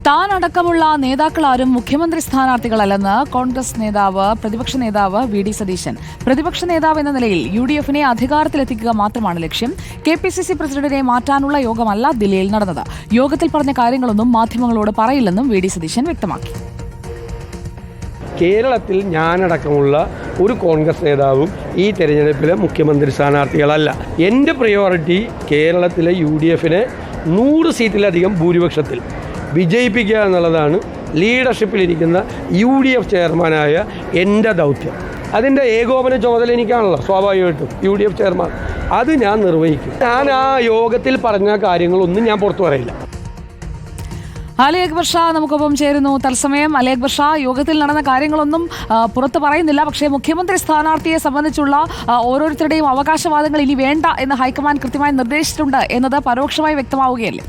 താൻ അടക്കമുള്ള നേതാക്കളാരും മുഖ്യമന്ത്രി സ്ഥാനാർത്ഥികളല്ലെന്ന് കോൺഗ്രസ് പ്രതിപക്ഷ നേതാവ് വി ഡി സതീശൻ. പ്രതിപക്ഷ നേതാവ് എന്ന നിലയിൽ UDF-നെ അധികാരത്തിലെത്തിക്കുക മാത്രമാണ് ലക്ഷ്യം. KPCC പ്രസിഡന്റിനെ മാറ്റാനുള്ള യോഗമല്ല ദില്ലിയിൽ നടന്നത്. യോഗത്തിൽ പറഞ്ഞ കാര്യങ്ങളൊന്നും മാധ്യമങ്ങളോട് പറയില്ലെന്നും വി ഡി സതീശൻ വ്യക്തമാക്കി. കേരളത്തിൽ ഞാനടക്കമുള്ള ഒരു കോൺഗ്രസ് നേതാവും ഈ തെരഞ്ഞെടുപ്പിലെ മുഖ്യമന്ത്രി സ്ഥാനാർത്ഥികളല്ല. എൻ്റെ പ്രയോറിറ്റി കേരളത്തിലെ UDF-നെ 100 സീറ്റിലധികം ഭൂരിപക്ഷത്തിൽ വിജയിപ്പിക്കുക എന്നുള്ളതാണ് ലീഡർഷിപ്പിലിരിക്കുന്ന UDF ചെയർമാനായ എൻ്റെ ദൗത്യം. അതിൻ്റെ ഏകോപന ചുമതല എനിക്കാണല്ലോ സ്വാഭാവികമായിട്ടും UDF ചെയർമാൻ. അത് ഞാൻ നിർവഹിക്കും. ഞാൻ ആ യോഗത്തിൽ പറഞ്ഞ കാര്യങ്ങളൊന്നും ഞാൻ പുറത്തു പറയില്ല. അലി അക്ബർ ഷാ നമുക്കൊപ്പം ചേരുന്നു തത്സമയം. അലി അക്ബർ ഷാ, യോഗത്തിൽ നടന്ന കാര്യങ്ങളൊന്നും പുറത്ത് പറയുന്നില്ല. പക്ഷേ മുഖ്യമന്ത്രി സ്ഥാനാർത്ഥിയെ സംബന്ധിച്ചുള്ള ഓരോരുത്തരുടെയും അവകാശവാദങ്ങൾ ഇനി വേണ്ട എന്ന് ഹൈക്കമാൻഡ് കൃത്യമായി നിർദ്ദേശിച്ചിട്ടുണ്ട് എന്നത് പരോക്ഷമായി വ്യക്തമാവുകയല്ലേ?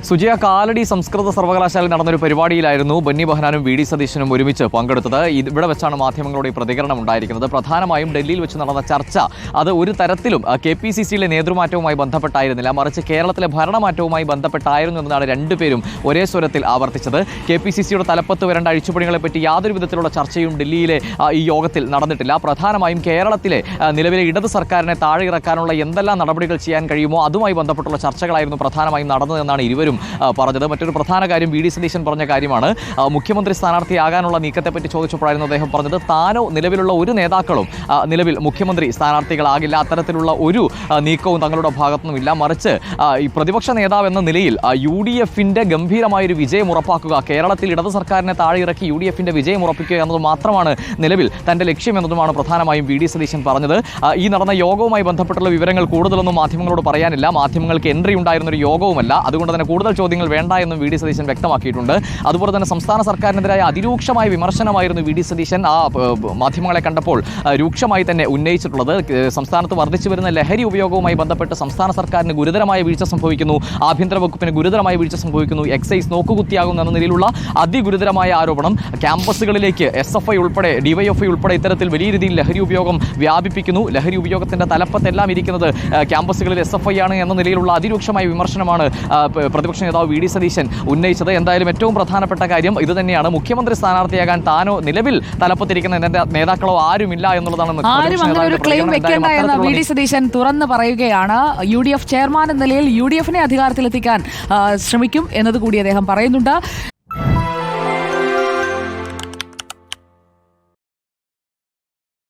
സുജയ, കാലടി സംസ്കൃത സർവകലാശാലയിൽ നടന്നൊരു പരിപാടിയിലായിരുന്നു ബന്നി ബെഹനാനും വി ഡി സതീശനും ഒരുമിച്ച് പങ്കെടുത്തത്. ഇവിടെ വെച്ചാണ് മാധ്യമങ്ങളുടെ ഈ പ്രതികരണം ഉണ്ടായിരിക്കുന്നത്. പ്രധാനമായും ഡൽഹിയിൽ വെച്ച് നടന്ന ചർച്ച അത് ഒരു തരത്തിലും KPCC-യിലെ നേതൃമാറ്റവുമായി ബന്ധപ്പെട്ടായിരുന്നില്ല, മറിച്ച് കേരളത്തിലെ ഭരണമാറ്റവുമായി ബന്ധപ്പെട്ടായിരുന്നു എന്നതാണ് രണ്ടുപേരും ഒരേ സ്വരത്തിൽ ആവർത്തിച്ചത്. KPCC-യുടെ തലപ്പത്ത് വരേണ്ട അഴിച്ചുപണികളെപ്പറ്റി യാതൊരു വിധത്തിലുള്ള ചർച്ചയും ഡൽഹിയിലെ ഈ യോഗത്തിൽ നടന്നിട്ടില്ല. പ്രധാനമായും കേരളത്തിലെ നിലവിലെ ഇടത് സർക്കാരിനെ താഴെ ഇറക്കാനുള്ള എന്തെല്ലാം നടപടികൾ ചെയ്യാൻ കഴിയുമോ അതുമായി ബന്ധപ്പെട്ടുള്ള ചർച്ചകളായിരുന്നു പ്രധാനമായും നടന്നതെന്നാണ് ഇരുവരും പറഞ്ഞത്. മറ്റൊരു പ്രധാന കാര്യം വി ഡി സതീശൻ പറഞ്ഞ കാര്യമാണ്. മുഖ്യമന്ത്രി സ്ഥാനാർത്ഥിയാകാനുള്ള നീക്കത്തെപ്പറ്റി ചോദിച്ചപ്പോഴായിരുന്നു അദ്ദേഹം പറഞ്ഞത് താനോ നിലവിലുള്ള ഒരു നേതാക്കളും നിലവിൽ മുഖ്യമന്ത്രി സ്ഥാനാർത്ഥികളാകില്ല. അത്തരത്തിലുള്ള ഒരു നീക്കവും തങ്ങളുടെ ഭാഗത്തുനിന്നുമില്ല. മറിച്ച് ഈ പ്രതിപക്ഷ നേതാവ് എന്ന നിലയിൽ UDF-ന്റെ ഗംഭീരമായൊരു വിജയം ഉറപ്പാക്കുക, കേരളത്തിൽ ഇടത് സർക്കാരിനെ താഴെ ഇറക്കി UDF-ന്റെ വിജയം ഉറപ്പിക്കുക എന്നത് മാത്രമാണ് നിലവിൽ തന്റെ ലക്ഷ്യം എന്നതുമാണ് പ്രധാനമായും വി ഡി സതീശൻ പറഞ്ഞത്. ഈ നടന്ന യോഗവുമായി ബന്ധപ്പെട്ടുള്ള വിവരങ്ങൾ കൂടുതലൊന്നും മാധ്യമങ്ങളോട് പറയാനില്ല. മാധ്യമങ്ങൾക്ക് എൻട്രി ഉണ്ടായിരുന്നൊരു യോഗവുമല്ല. അതുകൊണ്ട് തന്നെ കൂടുതൽ ചോദ്യങ്ങൾ വേണ്ട എന്നും വി ഡി സതീശൻ വ്യക്തമാക്കിയിട്ടുണ്ട്. അതുപോലെ തന്നെ സംസ്ഥാന സർക്കാരിനെതിരായ അതിരൂക്ഷമായ വിമർശനമായിരുന്നു വി ഡി സതീശൻ മാധ്യമങ്ങളെ കണ്ടപ്പോൾ രൂക്ഷമായി തന്നെ ഉന്നയിച്ചിട്ടുള്ളത്. സംസ്ഥാനത്ത് വർദ്ധിച്ചു വരുന്ന ലഹരി ഉപയോഗവുമായി ബന്ധപ്പെട്ട് സംസ്ഥാന സർക്കാരിന് ഗുരുതരമായ വീഴ്ച സംഭവിക്കുന്നു, ആഭ്യന്തര വകുപ്പിന് ഗുരുതരമായ വീഴ്ച സംഭവിക്കുന്നു, എക്സൈസ് നോക്കുകുത്തിയാകുന്നു എന്ന നിലയിലുള്ള അതിഗുരുതരമായ ആരോപണം. ക്യാമ്പസുകളിലേക്ക് SFI ഉൾപ്പെടെ DYFI ഉൾപ്പെടെ ഇത്തരത്തിൽ വലിയ രീതിയിൽ ലഹരി ഉപയോഗം വ്യാപിപ്പിക്കുന്നു. ലഹരി ഉപയോഗത്തിന്റെ തലപ്പത്തെല്ലാം ഇരിക്കുന്നത് ക്യാമ്പസുകളിൽ SFI ആണ് എന്ന നിലയിലുള്ള അതിരൂക്ഷമായ വിമർശനമാണ് പ്രതിപക്ഷ നേതാവ് വി ഡി സതീശൻ ഉന്നയിച്ചത്. എന്തായാലും ഏറ്റവും പ്രധാനപ്പെട്ട കാര്യം ഇത് തന്നെയാണ്. മുഖ്യമന്ത്രി സ്ഥാനാർത്ഥിയാകാൻ താനോ നിലവിൽ തലപ്പത്തിരിക്കുന്ന നേതാക്കളോ ആരുമില്ല എന്നുള്ളതാണ്. വി ഡി സതീശൻ തുറന്നു പറയുകയാണ്. UDF ചെയർമാൻ എന്ന നിലയിൽ UDF-നെ അധികാരത്തിലെത്തിക്കാൻ ശ്രമിക്കും എന്നതുകൂടി അദ്ദേഹം പറയുന്നുണ്ട്.